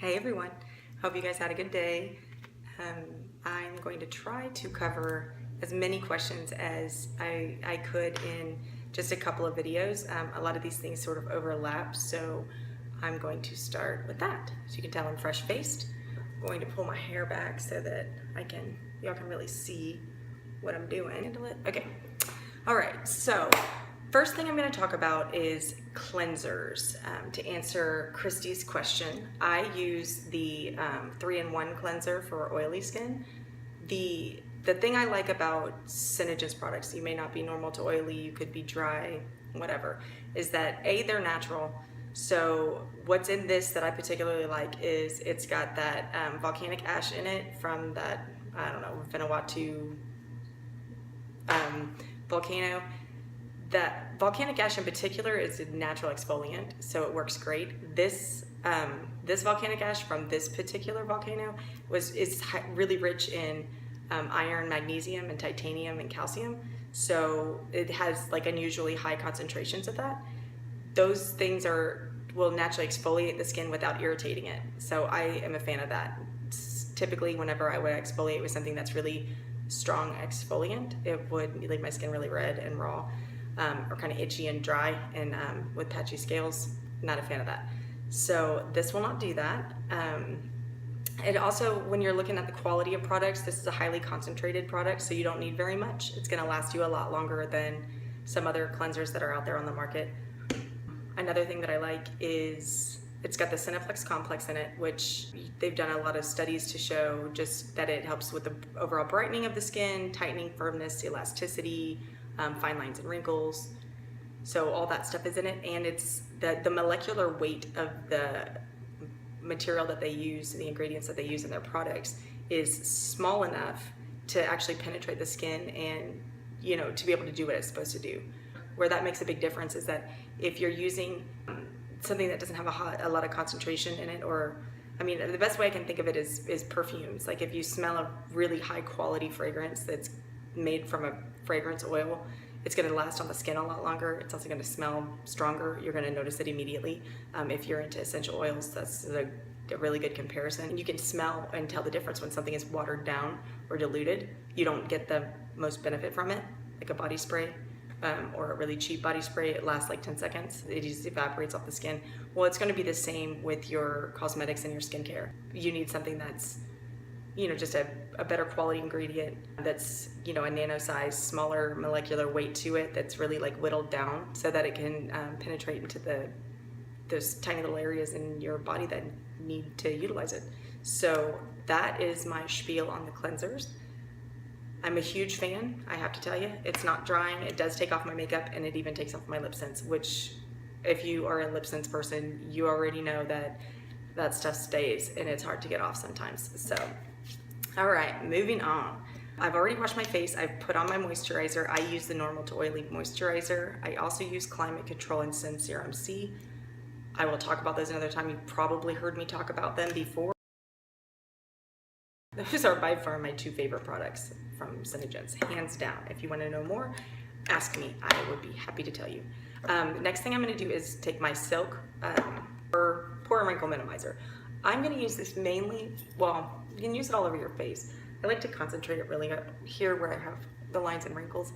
Hey everyone, hope you guys had a good day. I'm going to try to cover as many questions as I could in just a couple of videos. A lot of these things sort of overlap, so I'm going to start with that. As you can tell, I'm fresh-faced. I'm going to pull my hair back so that y'all can really see what I'm doing. Okay, all right, so first thing I'm going to talk about is cleansers. To answer Christy's question, I use the 3-in-1 cleanser for oily skin. The thing I like about Senegence products, you may not be normal to oily, you could be dry, whatever, is that A, they're natural. So what's in this that I particularly like is it's got that volcanic ash in it from that, I don't know, Vanuatu volcano. That volcanic ash in particular is a natural exfoliant, so it works great. This volcanic ash from this particular volcano is really rich in iron, magnesium, and titanium and calcium. So it has like unusually high concentrations of that. Those things will naturally exfoliate the skin without irritating it. So I am a fan of that. Typically, whenever I would exfoliate with something that's really strong exfoliant, it would leave my skin really red and raw. Or kind of itchy and dry and with patchy scales. Not a fan of that. So this will not do that. It also, when you're looking at the quality of products, this is a highly concentrated product, so you don't need very much. It's going to last you a lot longer than some other cleansers that are out there on the market. Another thing that I like is it's got the Senegence complex in it, which they've done a lot of studies to show just that it helps with the overall brightening of the skin, tightening, firmness, elasticity, fine lines and wrinkles. So all that stuff is in it, and it's the molecular weight of the material that they use, the ingredients that they use in their products, is small enough to actually penetrate the skin and, you know, to be able to do what it's supposed to do. Where that makes a big difference is that if you're using something that doesn't have a lot of concentration in it, or I mean, the best way I can think of it is perfumes. Like if you smell a really high quality fragrance that's made from a fragrance oil, it's going to last on the skin a lot longer. It's also going to smell stronger. You're going to notice it immediately. If you're into essential oils, that's a really good comparison. You can smell and tell the difference when something is watered down or diluted. You don't get the most benefit from it, like a body spray or a really cheap body spray. It lasts like 10 seconds. It just evaporates off the skin. Well, it's going to be the same with your cosmetics and your skincare. You need something that's, you know, just a better quality ingredient that's, you know, a nano size, smaller molecular weight to it, that's really like whittled down so that it can penetrate into those tiny little areas in your body that need to utilize it. So that is my spiel on the cleansers. I'm a huge fan, I have to tell you. It's not drying, it does take off my makeup, and it even takes off my LipSense, which if you are a LipSense person, you already know that stuff stays and it's hard to get off sometimes. So all right, moving on. I've already washed my face. I've put on my moisturizer. I use the normal to oily moisturizer. I also use Climate Control and Sun Serum C. I will talk about those another time. You've probably heard me talk about them before. Those are by far my two favorite products from Senegence, hands down. If you want to know more, ask me. I would be happy to tell you. Next thing I'm going to do is take my Silk Pore and Wrinkle Minimizer. I'm going to use this mainly, well, you can use it all over your face. I like to concentrate it really here where I have the lines and wrinkles.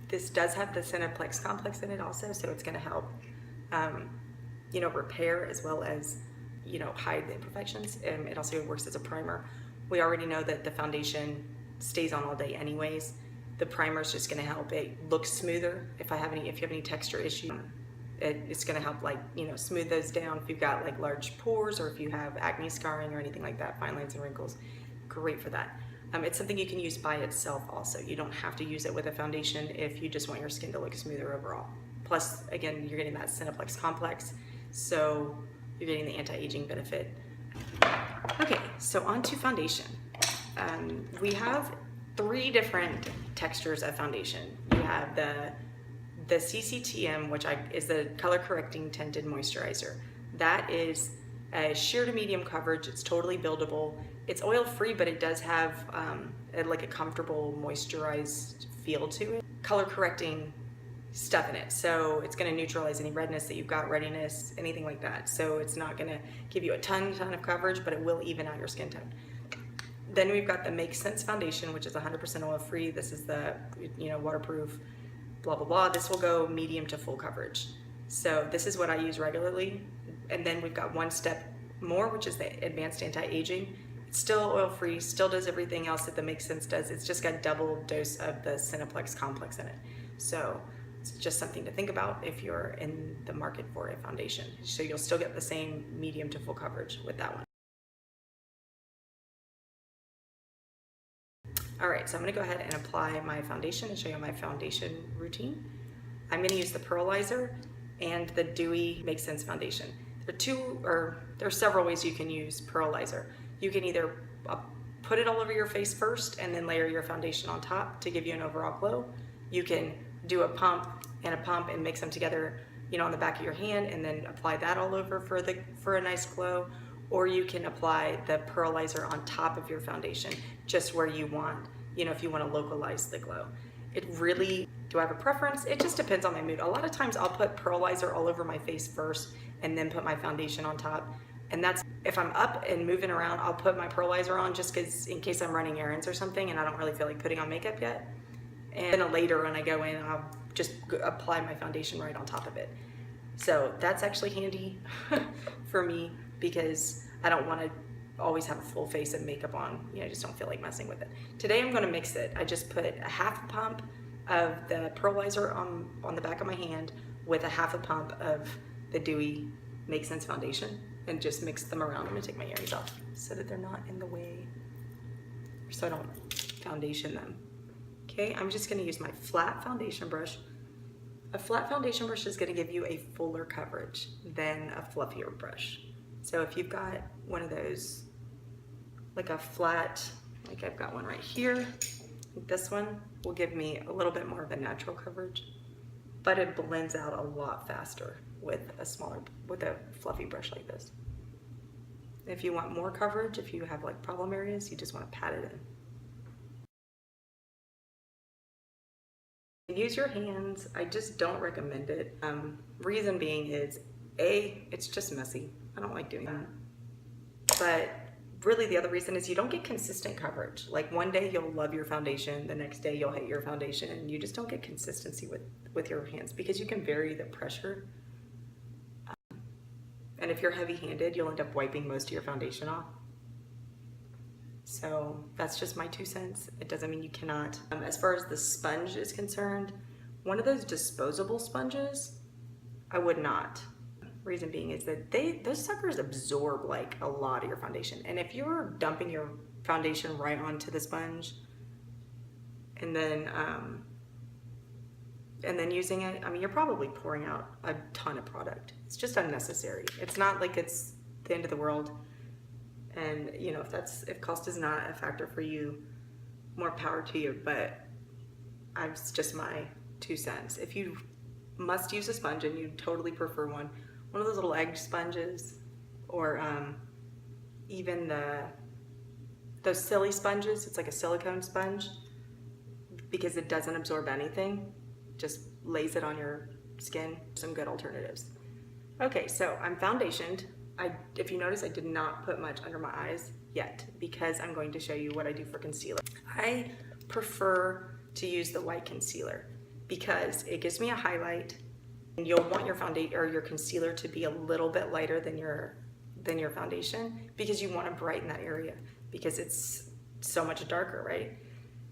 This does have the Senegence complex in it also, so it's going to help, you know, repair as well as, you know, hide the imperfections. It also works as a primer. We already know that the foundation stays on all day anyways. The primer is just going to help it look smoother. If you have any texture issues, it's going to help, like, you know, smooth those down. If you've got like large pores, or if you have acne scarring or anything like that, fine lines and wrinkles, great for that. It's something you can use by itself also. You don't have to use it with a foundation if you just want your skin to look smoother overall. Plus, again, you're getting that Senegence complex, so you're getting the anti-aging benefit. Okay, so on to foundation. We have 3 different textures of foundation. You have the CCTM, which is the color correcting tinted moisturizer. That is a sheer to medium coverage. It's totally buildable. It's oil free, but it does have like a comfortable moisturized feel to it. Color correcting stuff in it. So it's going to neutralize any redness that you've got, readiness, anything like that. So it's not going to give you a ton of coverage, but it will even out your skin tone. Then we've got the MakeSense foundation, which is 100% oil free. This is the, waterproof, blah, blah, blah. This will go medium to full coverage. So this is what I use regularly. And then we've got one step more, which is the advanced anti-aging. It's still oil free, still does everything else that the MakeSense does. It's just got double dose of the Cineplex complex in it. So it's just something to think about if you're in the market for a foundation. So you'll still get the same medium to full coverage with that one. All right, so I'm gonna go ahead and apply my foundation and show you my foundation routine. I'm gonna use the Pearlizer and the Dewy MakeSense foundation. There are several ways you can use Pearlizer. You can either put it all over your face first and then layer your foundation on top to give you an overall glow. You can do a pump and mix them together, on the back of your hand and then apply that all over for a nice glow. Or you can apply the Pearlizer on top of your foundation, just where you want, if you want to localize the glow. Do I have a preference? It just depends on my mood. A lot of times I'll put Pearlizer all over my face first and then put my foundation on top. And that's, if I'm up and moving around, I'll put my Pearlizer on just because in case I'm running errands or something and I don't really feel like putting on makeup yet. And then later when I go in, I'll just apply my foundation right on top of it. So that's actually handy for me because I don't want to always have a full face of makeup on. I just don't feel like messing with it. Today I'm going to mix it. I just put a half a pump of the Pearlizer on the back of my hand with a half a pump of the Dewy MakeSense foundation and just mix them around. I'm going to take my earrings off so that they're not in the way, so I don't foundation them. Okay, I'm just going to use my flat foundation brush. A flat foundation brush is going to give you a fuller coverage than a fluffier brush. So if you've got one of those, like a flat, like I've got one right here, this one will give me a little bit more of a natural coverage, but it blends out a lot faster with a fluffy brush like this. If you want more coverage, if you have like problem areas, you just want to pat it in. Use your hands. I just don't recommend it. Reason being is, it's just messy. I don't like doing that. But really the other reason is you don't get consistent coverage. Like one day you'll love your foundation, the next day you'll hate your foundation, and you just don't get consistency with your hands because you can vary the pressure. And if you're heavy-handed, you'll end up wiping most of your foundation off. So that's just my 2 cents. It doesn't mean you cannot. As far as the sponge is concerned, one of those disposable sponges, I would not. Reason being is that those suckers absorb like a lot of your foundation. And if you're dumping your foundation right onto the sponge and then using it, I mean, you're probably pouring out a ton of product. It's just unnecessary. It's not like it's the end of the world. And if cost is not a factor for you, more power to you, but it's just my 2 cents. If you must use a sponge and you totally prefer one of those little egg sponges, or even those silly sponges, it's like a silicone sponge because it doesn't absorb anything, just lays it on your skin. Some good alternatives. Okay, so I'm foundationed. If you notice, I did not put much under my eyes yet because I'm going to show you what I do for concealer. I prefer to use the white concealer because it gives me a highlight, and you'll want your foundation or your concealer to be a little bit lighter than your foundation because you want to brighten that area because it's so much darker, right?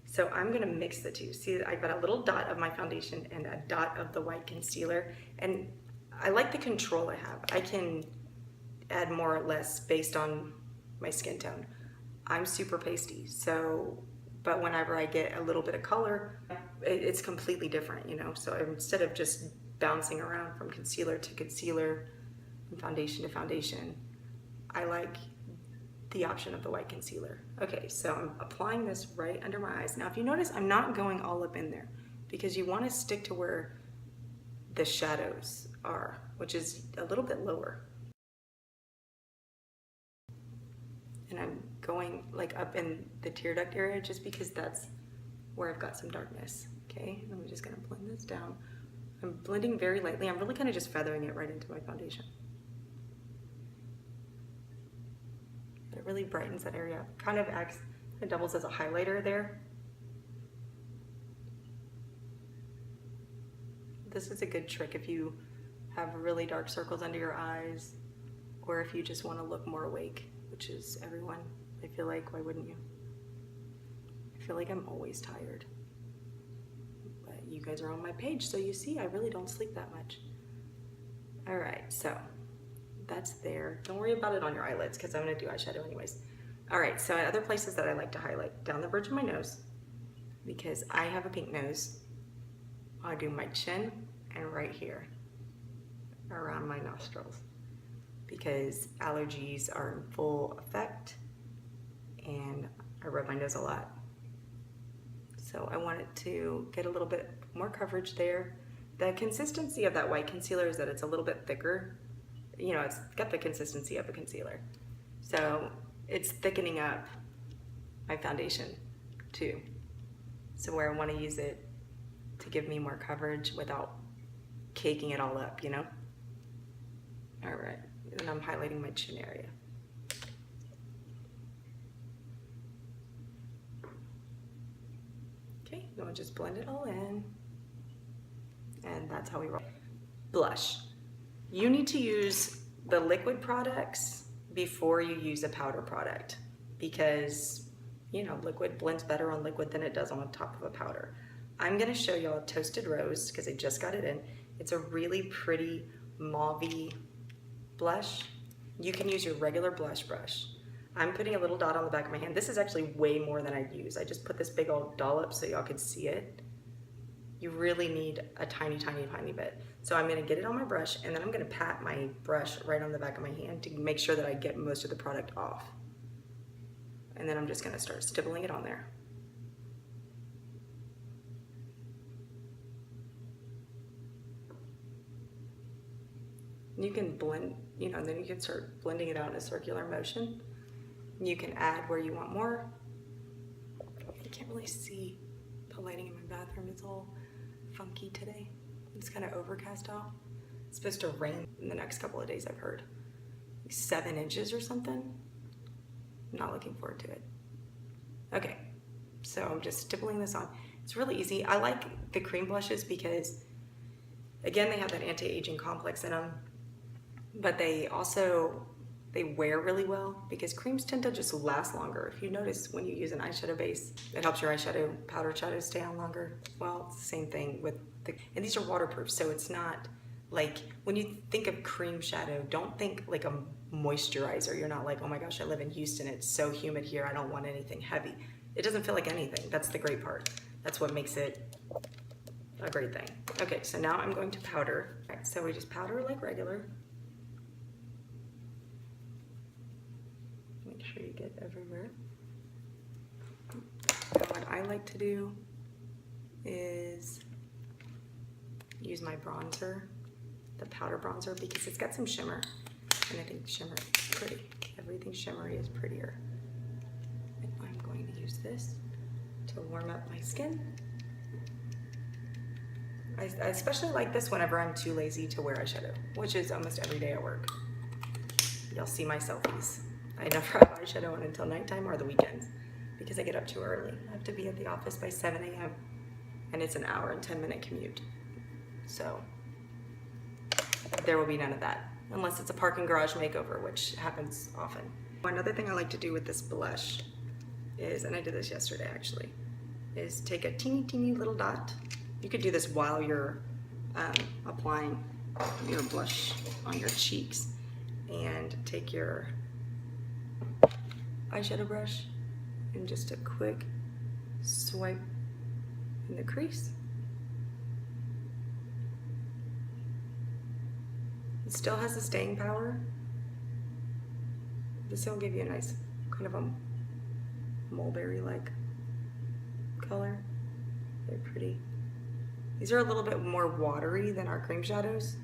So I'm going to mix the two. See, I've got a little dot of my foundation and a dot of the white concealer, and I like the control I have. I can add more or less based on my skin tone. I'm super pasty, but whenever I get a little bit of color, it's completely different, So instead of just bouncing around from concealer to concealer and foundation to foundation, I like the option of the white concealer. Okay, so I'm applying this right under my eyes. Now, if you notice, I'm not going all up in there because you want to stick to where the shadows are, which is a little bit lower. And I'm going like up in the tear duct area just because that's where I've got some darkness. Okay, I'm just gonna blend this down. I'm blending very lightly. I'm really kind of just feathering it right into my foundation. It really brightens that area up. Kind of acts, it doubles as a highlighter there. This is a good trick if you have really dark circles under your eyes, or if you just want to look more awake, which is everyone. I feel like, why wouldn't you? I feel like I'm always tired. But you guys are on my page, so you see I really don't sleep that much. All right, so that's there. Don't worry about it on your eyelids because I'm gonna do eyeshadow anyways. All right, so other places that I like to highlight, down the bridge of my nose, because I have a pink nose. I'll do my chin and right here around my nostrils because allergies are in full effect and I rub my nose a lot. So I want it to get a little bit more coverage there. The consistency of that white concealer is that it's a little bit thicker. You know, it's got the consistency of a concealer. So it's thickening up my foundation too. So where I want to use it to give me more coverage without caking it all up, you know? All right, and I'm highlighting my chin area. Okay, now I'll just blend it all in. And that's how we roll. Blush. You need to use the liquid products before you use a powder product because, you know, liquid blends better on liquid than it does on top of a powder. I'm gonna show y'all Toasted Rose because I just got it in. It's a really pretty mauve-y blush. You can use your regular blush brush. I'm putting a little dot on the back of my hand. This is actually way more than I'd use. I just put this big old dollop so y'all could see it. You really need a tiny, tiny, tiny bit. So I'm gonna get it on my brush and then I'm gonna pat my brush right on the back of my hand to make sure that I get most of the product off. And then I'm just gonna start stippling it on there. You can blend, you know, and then you can start blending it out in a circular motion. You can add where you want more. I can't really see the lighting in my bathroom. It's all funky today. It's kind of overcast out. It's supposed to rain in the next couple of days, I've heard. Like 7 inches or something. I'm not looking forward to it. Okay, so I'm just stippling this on. It's really easy. I like the cream blushes because, again, they have that anti-aging complex in them. But they also, they wear really well because creams tend to just last longer. If you notice when you use an eyeshadow base, it helps your eyeshadow, powder shadow stay on longer. Well, it's the same thing with the, and these are waterproof, so it's not like, when you think of cream shadow, don't think like a moisturizer. You're not like, oh my gosh, I live in Houston, it's so humid here, I don't want anything heavy. It doesn't feel like anything. That's the great part. That's what makes it a great thing. Okay, so now I'm going to powder. All right, so we just powder like regular. Make sure you get everywhere. And what I like to do is use my bronzer, the powder bronzer, because it's got some shimmer, and I think shimmer is pretty. Everything shimmery is prettier. And I'm going to use this to warm up my skin. I especially like this whenever I'm too lazy to wear eyeshadow, which is almost every day at work. You'll see my selfies. I never have eyeshadow on until nighttime or the weekends because I get up too early. I have to be at the office by 7 a.m. and it's an hour and 10-minute commute. So there will be none of that unless it's a parking garage makeover, which happens often. Another thing I like to do with this blush is, and I did this yesterday actually, is take a teeny little dot. You could do this while you're applying your blush on your cheeks, and take your eyeshadow brush and just a quick swipe in the crease. It still has the staying power. This will give you a nice kind of a mulberry-like color. Very pretty. These are a little bit more watery than our cream shadows.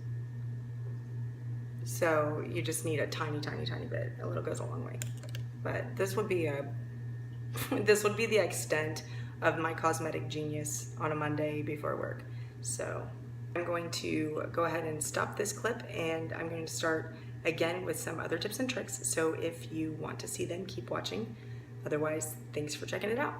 So you just need a tiny bit. A little goes a long way. But this would be this would be the extent of my cosmetic genius on a Monday before work. So I'm going to go ahead and stop this clip, and I'm going to start again with some other tips and tricks. So if you want to see them, keep watching. Otherwise, thanks for checking it out.